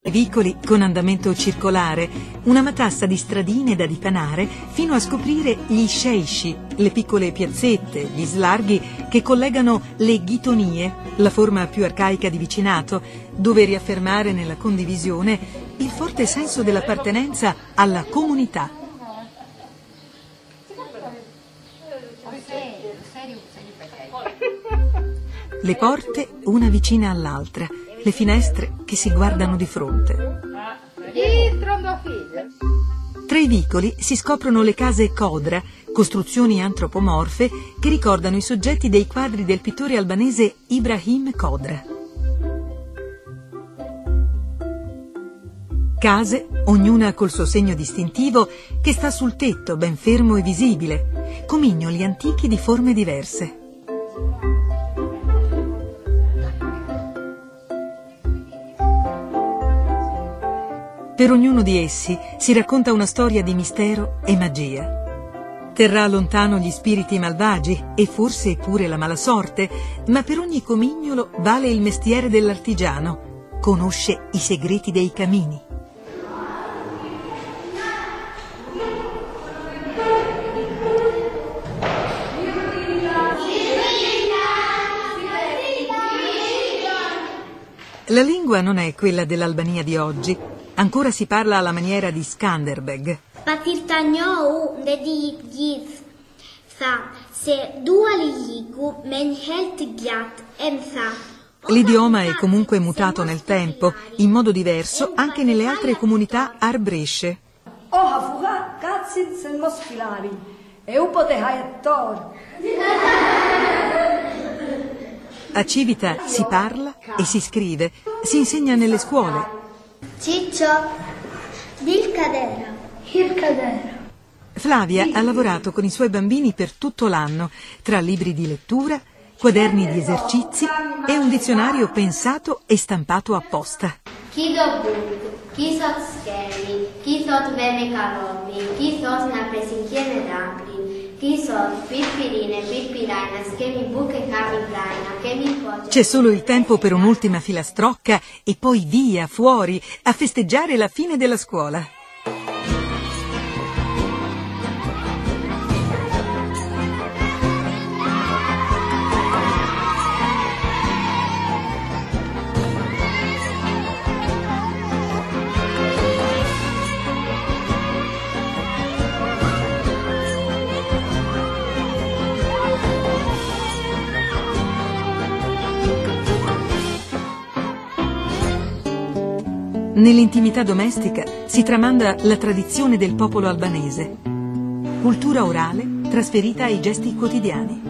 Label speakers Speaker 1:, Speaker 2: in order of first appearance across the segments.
Speaker 1: vicoli con andamento circolare, una matassa di stradine da dipanare fino a scoprire gli sceisci, le piccole piazzette, gli slarghi che collegano le ghitonie, la forma più arcaica di vicinato, dove riaffermare nella condivisione il forte senso dell'appartenenza alla comunità. Le porte una vicina all'altra, le finestre che si guardano di fronte. Tra i vicoli si scoprono le case Codra, costruzioni antropomorfe che ricordano i soggetti dei quadri del pittore albanese Ibrahim Codra. Case, ognuna col suo segno distintivo, che sta sul tetto, ben fermo e visibile, comignoli antichi di forme diverse. Per ognuno di essi si racconta una storia di mistero e magia. Terrà lontano gli spiriti malvagi e forse pure la mala sorte, ma per ogni comignolo vale il mestiere dell'artigiano, conosce i segreti dei camini. La lingua non è quella dell'Albania di oggi. Ancora si parla alla maniera di Skanderbeg. L'idioma è comunque mutato nel tempo, in modo diverso anche nelle altre comunità arbresce. A Civita si parla e si scrive, si insegna nelle scuole.
Speaker 2: Ciccio, il cadera.
Speaker 1: Flavia ha lavorato con i suoi bambini per tutto l'anno, tra libri di lettura, quaderni di esercizi e un dizionario pensato e stampato apposta.
Speaker 2: Chi do bud, chi sot schemi, chi sot vene caromi, chi sot na presinchiene ragli, chi sot pippirine, pippiraina, schemi buche cavi braina, che mi poce.
Speaker 1: C'è solo il tempo per un'ultima filastrocca e poi via, fuori, a festeggiare la fine della scuola. Nell'intimità domestica si tramanda la tradizione del popolo albanese, cultura orale trasferita ai gesti quotidiani.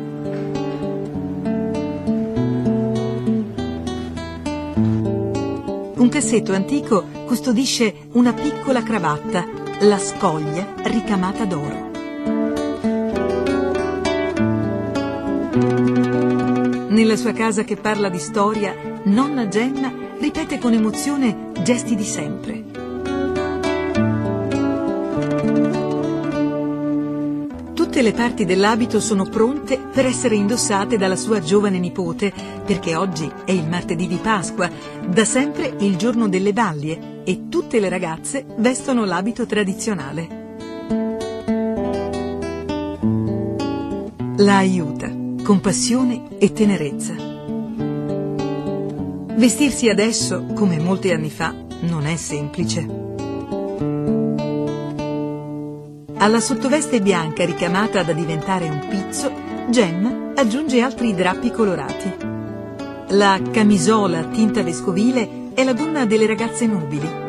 Speaker 1: Un cassetto antico custodisce una piccola cravatta, la scoglia ricamata d'oro. Nella sua casa che parla di storia, nonna Gemma ripete con emozione gesti di sempre. Tutte le parti dell'abito sono pronte per essere indossate dalla sua giovane nipote, perché oggi è il martedì di Pasqua, da sempre il giorno delle Baglie, e tutte le ragazze vestono l'abito tradizionale. La aiuta, con passione e tenerezza. Vestirsi adesso, come molti anni fa, non è semplice. Alla sottoveste bianca ricamata da diventare un pizzo, Gemma aggiunge altri drappi colorati. La camisola tinta vescovile è la gonna delle ragazze nubili.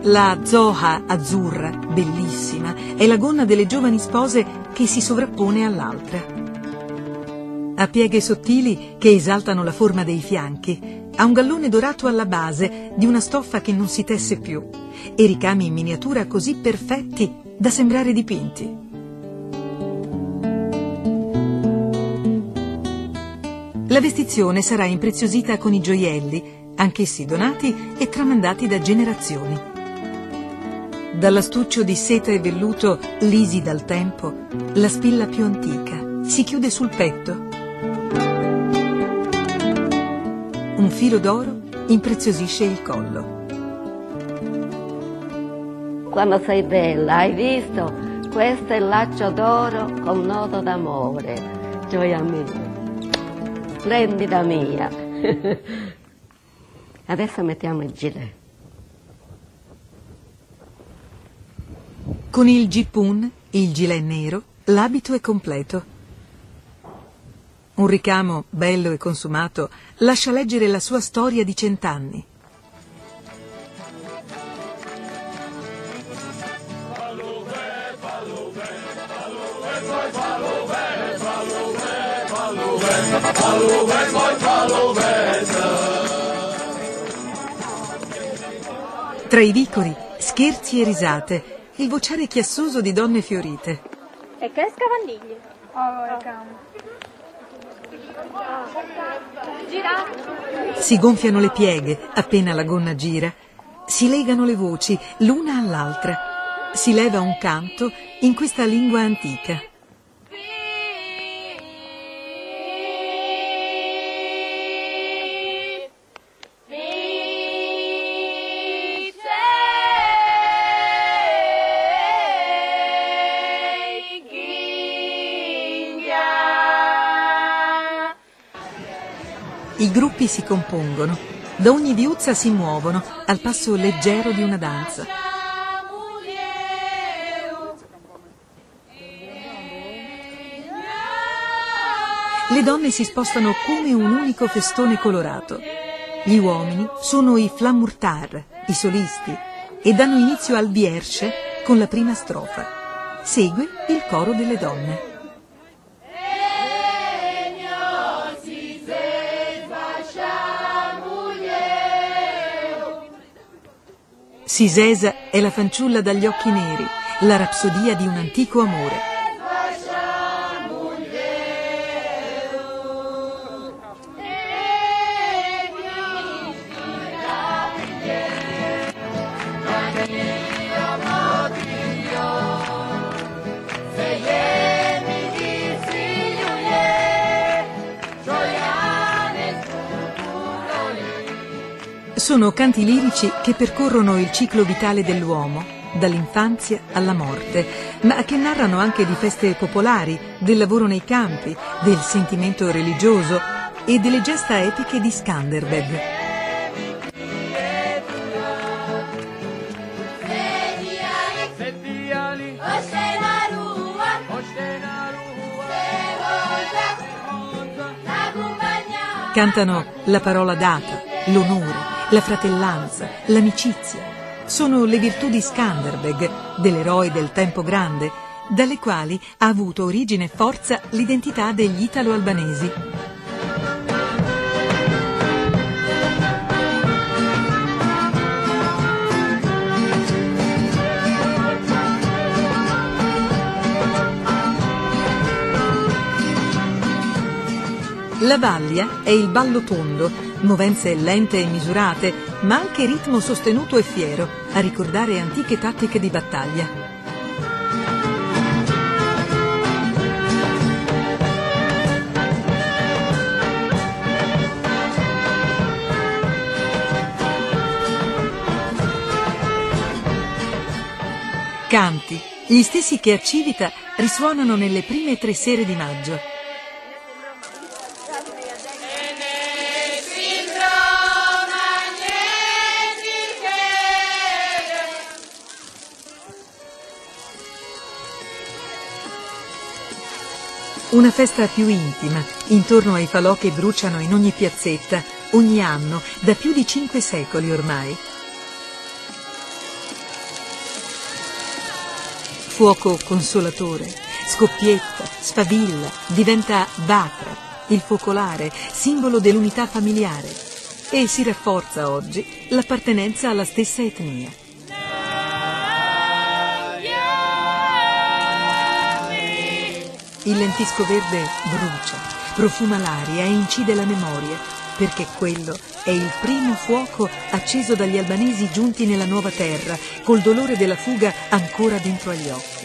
Speaker 1: La zoha azzurra, bellissima, è la gonna delle giovani spose che si sovrappone all'altra. Ha pieghe sottili che esaltano la forma dei fianchi, ha un gallone dorato alla base di una stoffa che non si tesse più e ricami in miniatura così perfetti da sembrare dipinti. La vestizione sarà impreziosita con i gioielli, anch'essi donati e tramandati da generazioni. Dall'astuccio di seta e velluto, lisi dal tempo, la spilla più antica si chiude sul petto. Un filo d'oro impreziosisce il collo.
Speaker 3: Quando sei bella, hai visto? Questo è il laccio d'oro con nodo d'amore. Gioia mia, splendida mia. Adesso mettiamo il gilet.
Speaker 1: Con il jippun, il gilet nero, l'abito è completo. Un ricamo bello e consumato lascia leggere la sua storia di 100 anni. Tra i vicoli, scherzi e risate, il vociare chiassoso di donne fiorite.
Speaker 4: E che scavandigli? Gira.
Speaker 1: Si gonfiano le pieghe appena la gonna gira, si legano le voci l'una all'altra, si leva un canto in questa lingua antica. I gruppi si compongono, da ogni viuzza si muovono al passo leggero di una danza. Le donne si spostano come un unico festone colorato. Gli uomini sono i flammurtar, i solisti, e danno inizio al viersce con la prima strofa. Segue il coro delle donne. Sisesa è la fanciulla dagli occhi neri, la rapsodia di un antico amore. Sono canti lirici che percorrono il ciclo vitale dell'uomo, dall'infanzia alla morte, ma che narrano anche di feste popolari, del lavoro nei campi, del sentimento religioso e delle gesta epiche di Skanderbeg. Cantano la parola data, l'onore, la fratellanza, l'amicizia. Sono le virtù di Skanderbeg, dell'eroe del tempo grande, dalle quali ha avuto origine e forza l'identità degli italo-albanesi. La vaglia è il ballo tondo, movenze lente e misurate, ma anche ritmo sostenuto e fiero, a ricordare antiche tattiche di battaglia. Canti, gli stessi che a Civita risuonano nelle prime 3 sere di maggio. Una festa più intima, intorno ai falò che bruciano in ogni piazzetta, ogni anno, da più di 5 secoli ormai. Fuoco consolatore, scoppietta, sfavilla, diventa batra, il focolare, simbolo dell'unità familiare, e si rafforza oggi l'appartenenza alla stessa etnia. Il lentisco verde brucia, profuma l'aria e incide la memoria. perché quello è il primo fuoco acceso dagli albanesi giunti nella nuova terra, col dolore della fuga ancora dentro agli occhi.